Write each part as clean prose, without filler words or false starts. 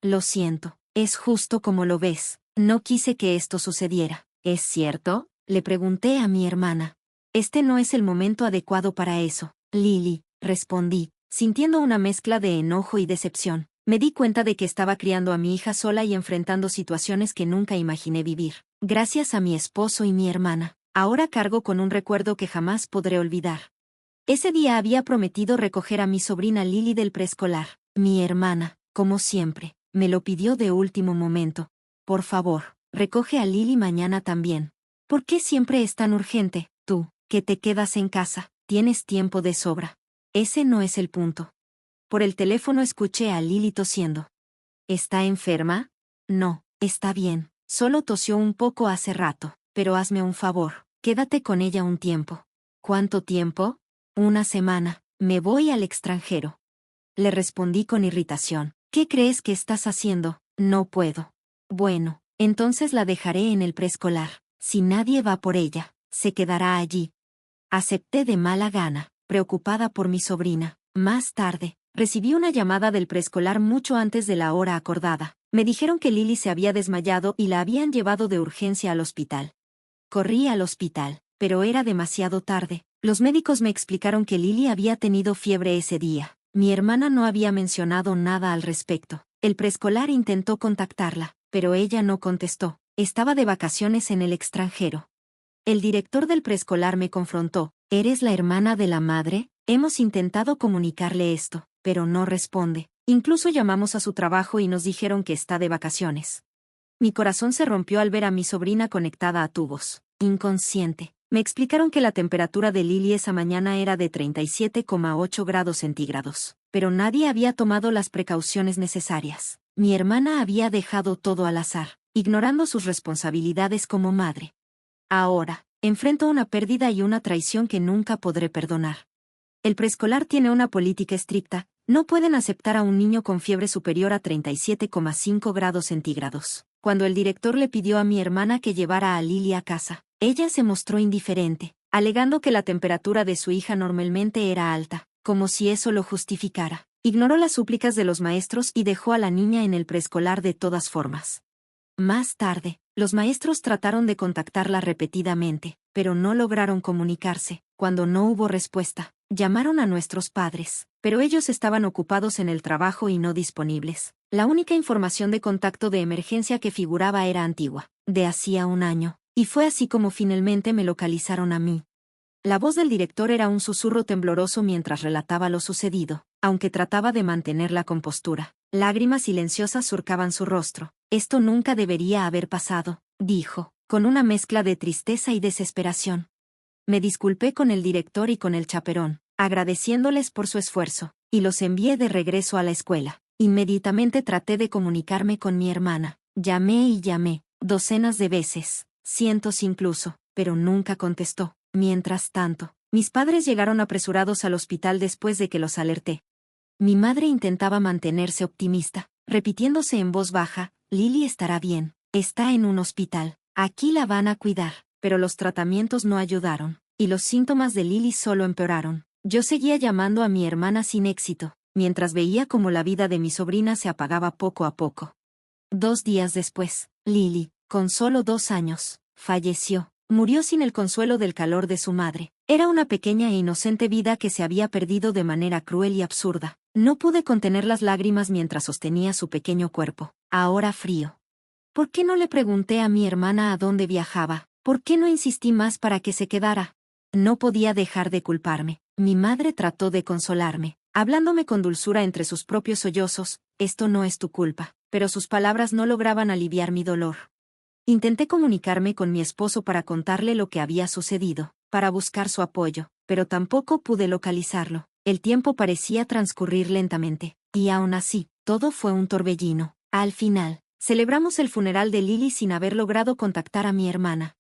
Lo siento, es justo como lo ves. No quise que esto sucediera. ¿Es cierto? Le pregunté a mi hermana. Este no es el momento adecuado para eso, Lily, respondí, sintiendo una mezcla de enojo y decepción. Me di cuenta de que estaba criando a mi hija sola y enfrentando situaciones que nunca imaginé vivir. Gracias a mi esposo y mi hermana, ahora cargo con un recuerdo que jamás podré olvidar. Ese día había prometido recoger a mi sobrina Lily del preescolar. Mi hermana, como siempre, me lo pidió de último momento. Por favor, recoge a Lily mañana también. ¿Por qué siempre es tan urgente? Tú, que te quedas en casa, tienes tiempo de sobra. Ese no es el punto. Por el teléfono escuché a Lily tosiendo. ¿Está enferma? No, está bien. Solo tosió un poco hace rato. Pero hazme un favor, quédate con ella un tiempo. ¿Cuánto tiempo? Una semana. Me voy al extranjero. Le respondí con irritación. ¿Qué crees que estás haciendo? No puedo. Bueno, entonces la dejaré en el preescolar. Si nadie va por ella, se quedará allí. Acepté de mala gana, preocupada por mi sobrina. Más tarde, recibí una llamada del preescolar mucho antes de la hora acordada. Me dijeron que Lily se había desmayado y la habían llevado de urgencia al hospital. Corrí al hospital, pero era demasiado tarde. Los médicos me explicaron que Lily había tenido fiebre ese día. Mi hermana no había mencionado nada al respecto. El preescolar intentó contactarla, pero ella no contestó. Estaba de vacaciones en el extranjero. El director del preescolar me confrontó. ¿Eres la hermana de la madre? Hemos intentado comunicarle esto, pero no responde. Incluso llamamos a su trabajo y nos dijeron que está de vacaciones. Mi corazón se rompió al ver a mi sobrina conectada a tubos. Inconsciente. Me explicaron que la temperatura de Lily esa mañana era de 37,8 grados centígrados. Pero nadie había tomado las precauciones necesarias. Mi hermana había dejado todo al azar, ignorando sus responsabilidades como madre. Ahora, enfrento una pérdida y una traición que nunca podré perdonar. El preescolar tiene una política estricta. No pueden aceptar a un niño con fiebre superior a 37,5 grados centígrados. Cuando el director le pidió a mi hermana que llevara a Lily a casa, ella se mostró indiferente, alegando que la temperatura de su hija normalmente era alta, como si eso lo justificara. Ignoró las súplicas de los maestros y dejó a la niña en el preescolar de todas formas. Más tarde, los maestros trataron de contactarla repetidamente, pero no lograron comunicarse. Cuando no hubo respuesta, llamaron a nuestros padres, pero ellos estaban ocupados en el trabajo y no disponibles. La única información de contacto de emergencia que figuraba era antigua, de hacía un año, y fue así como finalmente me localizaron a mí. La voz del director era un susurro tembloroso mientras relataba lo sucedido, aunque trataba de mantener la compostura. Lágrimas silenciosas surcaban su rostro. Esto nunca debería haber pasado, dijo, con una mezcla de tristeza y desesperación. Me disculpé con el director y con el chaperón, agradeciéndoles por su esfuerzo, y los envié de regreso a la escuela. Inmediatamente traté de comunicarme con mi hermana. Llamé y llamé, docenas de veces, cientos incluso, pero nunca contestó. Mientras tanto, mis padres llegaron apresurados al hospital después de que los alerté. Mi madre intentaba mantenerse optimista, repitiéndose en voz baja, Lily estará bien, está en un hospital, aquí la van a cuidar, pero los tratamientos no ayudaron, y los síntomas de Lily solo empeoraron. Yo seguía llamando a mi hermana sin éxito, mientras veía cómo la vida de mi sobrina se apagaba poco a poco. 2 días después, Lily, con solo 2 años, falleció. Murió sin el consuelo del calor de su madre. Era una pequeña e inocente vida que se había perdido de manera cruel y absurda. No pude contener las lágrimas mientras sostenía su pequeño cuerpo, ahora frío. ¿Por qué no le pregunté a mi hermana a dónde viajaba? ¿Por qué no insistí más para que se quedara? No podía dejar de culparme. Mi madre trató de consolarme, hablándome con dulzura entre sus propios sollozos. Esto no es tu culpa. Pero sus palabras no lograban aliviar mi dolor. Intenté comunicarme con mi esposo para contarle lo que había sucedido, para buscar su apoyo, pero tampoco pude localizarlo. El tiempo parecía transcurrir lentamente, y aún así, todo fue un torbellino. Al final, celebramos el funeral de Lily sin haber logrado contactar a mi hermana.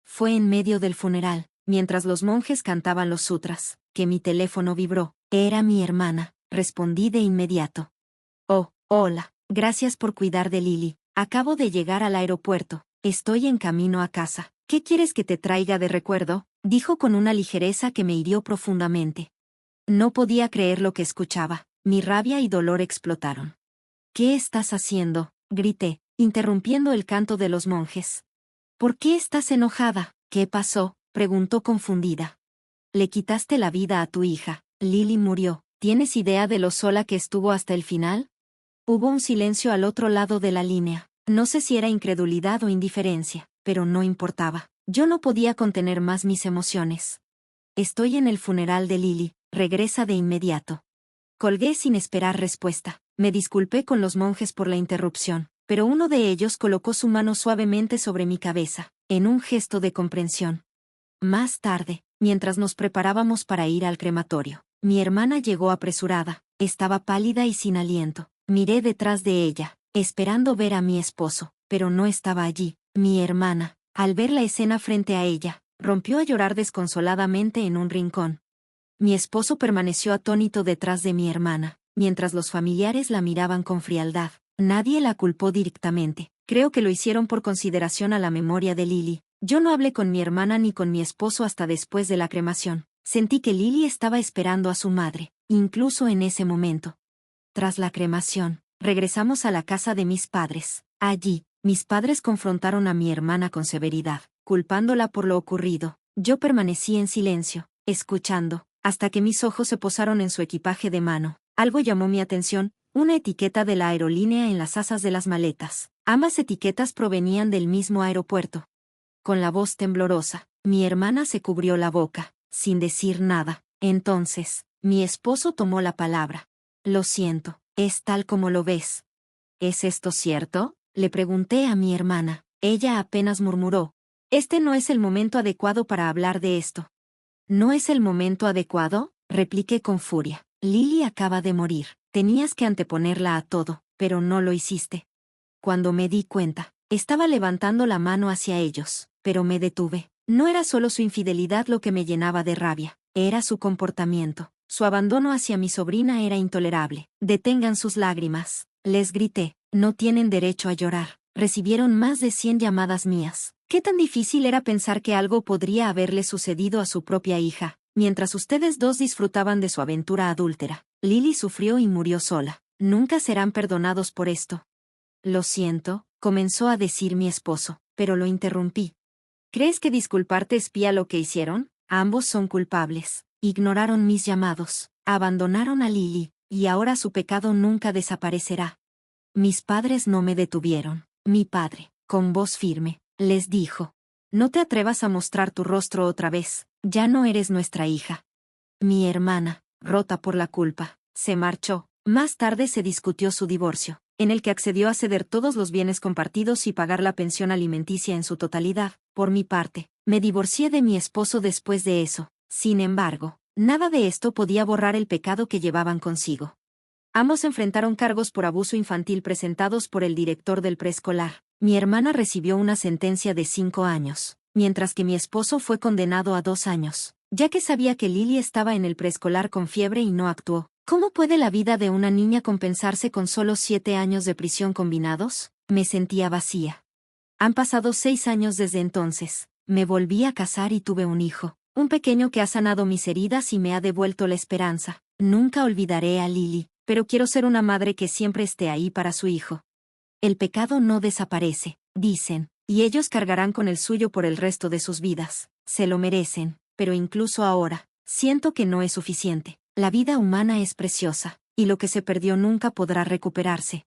Fue en medio del funeral, mientras los monjes cantaban los sutras, que mi teléfono vibró. Era mi hermana, respondí de inmediato. Oh, hola, gracias por cuidar de Lily. Acabo de llegar al aeropuerto. Estoy en camino a casa. ¿Qué quieres que te traiga de recuerdo? Dijo con una ligereza que me hirió profundamente. No podía creer lo que escuchaba. Mi rabia y dolor explotaron. ¿Qué estás haciendo?, grité, interrumpiendo el canto de los monjes. ¿Por qué estás enojada? ¿Qué pasó?, preguntó confundida. Le quitaste la vida a tu hija. Lily murió. ¿Tienes idea de lo sola que estuvo hasta el final? Hubo un silencio al otro lado de la línea. No sé si era incredulidad o indiferencia, pero no importaba. Yo no podía contener más mis emociones. Estoy en el funeral de Lily, regresa de inmediato. Colgué sin esperar respuesta. Me disculpé con los monjes por la interrupción, pero uno de ellos colocó su mano suavemente sobre mi cabeza, en un gesto de comprensión. Más tarde, mientras nos preparábamos para ir al crematorio, mi hermana llegó apresurada. Estaba pálida y sin aliento. Miré detrás de ella, esperando ver a mi esposo, pero no estaba allí. Mi hermana, al ver la escena frente a ella, rompió a llorar desconsoladamente en un rincón. Mi esposo permaneció atónito detrás de mi hermana, mientras los familiares la miraban con frialdad. Nadie la culpó directamente. Creo que lo hicieron por consideración a la memoria de Lily. Yo no hablé con mi hermana ni con mi esposo hasta después de la cremación. Sentí que Lily estaba esperando a su madre, incluso en ese momento. Tras la cremación, regresamos a la casa de mis padres. Allí, mis padres confrontaron a mi hermana con severidad, culpándola por lo ocurrido. Yo permanecí en silencio, escuchando, hasta que mis ojos se posaron en su equipaje de mano. Algo llamó mi atención, una etiqueta de la aerolínea en las asas de las maletas. Ambas etiquetas provenían del mismo aeropuerto. Con la voz temblorosa, mi hermana se cubrió la boca, sin decir nada. Entonces, mi esposo tomó la palabra. Lo siento, es tal como lo ves. ¿Es esto cierto?, le pregunté a mi hermana. Ella apenas murmuró. Este no es el momento adecuado para hablar de esto. ¿No es el momento adecuado?, repliqué con furia. Lily acaba de morir. Tenías que anteponerla a todo, pero no lo hiciste. Cuando me di cuenta, estaba levantando la mano hacia ellos, pero me detuve. No era solo su infidelidad lo que me llenaba de rabia, era su comportamiento. Su abandono hacia mi sobrina era intolerable. Detengan sus lágrimas, les grité. No tienen derecho a llorar. Recibieron más de 100 llamadas mías. ¿Qué tan difícil era pensar que algo podría haberle sucedido a su propia hija, mientras ustedes dos disfrutaban de su aventura adúltera? Lily sufrió y murió sola. Nunca serán perdonados por esto. Lo siento, comenzó a decir mi esposo, pero lo interrumpí. ¿Crees que disculparte espía lo que hicieron? Ambos son culpables. Ignoraron mis llamados, abandonaron a Lily, y ahora su pecado nunca desaparecerá. Mis padres no me detuvieron. Mi padre, con voz firme, les dijo: no te atrevas a mostrar tu rostro otra vez, ya no eres nuestra hija. Mi hermana, rota por la culpa, se marchó. Más tarde se discutió su divorcio, en el que accedió a ceder todos los bienes compartidos y pagar la pensión alimenticia en su totalidad. Por mi parte, me divorcié de mi esposo después de eso. Sin embargo, nada de esto podía borrar el pecado que llevaban consigo. Ambos enfrentaron cargos por abuso infantil presentados por el director del preescolar. Mi hermana recibió una sentencia de 5 años, mientras que mi esposo fue condenado a 2 años, ya que sabía que Lily estaba en el preescolar con fiebre y no actuó. ¿Cómo puede la vida de una niña compensarse con solo 7 años de prisión combinados? Me sentía vacía. Han pasado 6 años desde entonces. Me volví a casar y tuve un hijo, un pequeño que ha sanado mis heridas y me ha devuelto la esperanza. Nunca olvidaré a Lily, pero quiero ser una madre que siempre esté ahí para su hijo. El pecado no desaparece, dicen, y ellos cargarán con el suyo por el resto de sus vidas. Se lo merecen, pero incluso ahora, siento que no es suficiente. La vida humana es preciosa, y lo que se perdió nunca podrá recuperarse.